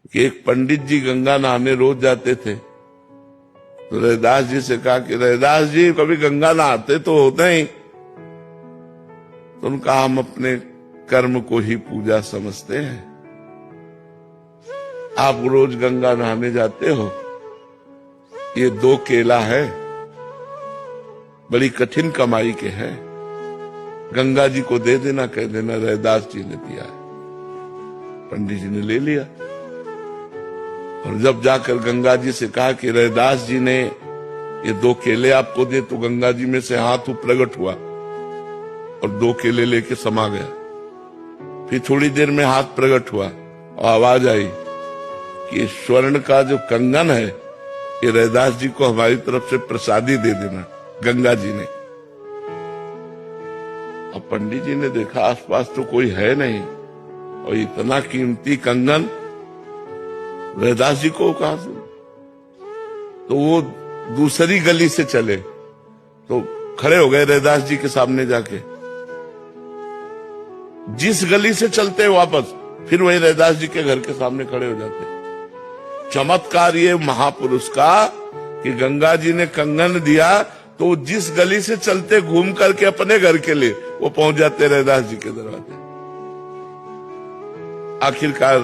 कि एक पंडित जी गंगा नहाने रोज जाते थे। तो रैदास जी से कहा कि रैदास जी कभी गंगा नहाते तो होते ही। तो उनका हम अपने कर्म को ही पूजा समझते हैं। आप रोज गंगा नहाने जाते हो, ये 2 केला है, बड़ी कठिन कमाई के हैं, गंगा जी को दे देना, कह देना रैदास जी ने दिया है। पंडित जी ने ले लिया और जब जाकर गंगा जी से कहा कि रैदास जी ने ये 2 केले आपको दे, तो गंगा जी में से हाथ प्रकट हुआ और 2 केले लेके समा गया। फिर थोड़ी देर में हाथ प्रकट हुआ और आवाज आई कि स्वर्ण का जो कंगन है ये रैदास जी को हमारी तरफ से प्रसादी दे देना, गंगा जी ने। अब पंडित जी ने देखा आसपास तो कोई है नहीं और इतना कीमती कंगन रैदास जी को कहां से। तो वो दूसरी गली से चले तो खड़े हो गए रैदास जी के सामने जाके। जिस गली से चलते वापस फिर वही रैदास जी के घर के सामने खड़े हो जाते। चमत्कार ये महापुरुष का कि गंगा जी ने कंगन दिया तो जिस गली से चलते घूम करके अपने घर के लिए वो पहुंच जाते रैदास जी के दरवाजे। आखिरकार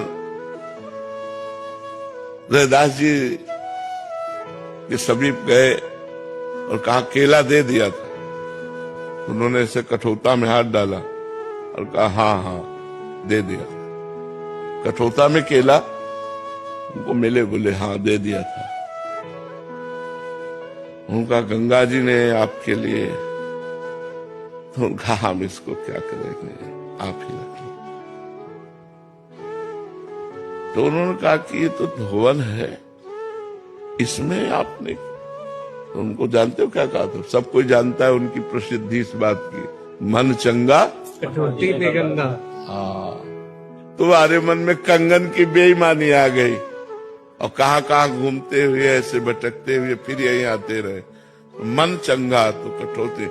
रैदास जी के समीप गए और कहा केला दे दिया था। उन्होंने इसे कठौता में हाथ डाला और कहा हाँ हाँ दे दिया था। कठौता में केला उनको मिले, बोले हाँ दे दिया था। उनका गंगा जी ने आपके लिए, तो उनका हम इसको क्या करेंगे, आप ही रख लो। तो उन्होंने कहा कि ये तो धोवन है, इसमें आपने, तो उनको जानते हो क्या कहा था? सब कोई जानता है उनकी प्रसिद्धि इस बात की, मन चंगा कठौती पे गंगा। हाँ, तुम्हारे मन में कंगन की बेईमानी आ गई और कहां कहां घूमते हुए ऐसे भटकते हुए फिर यहीं आते रहे। मन चंगा तो कठौती।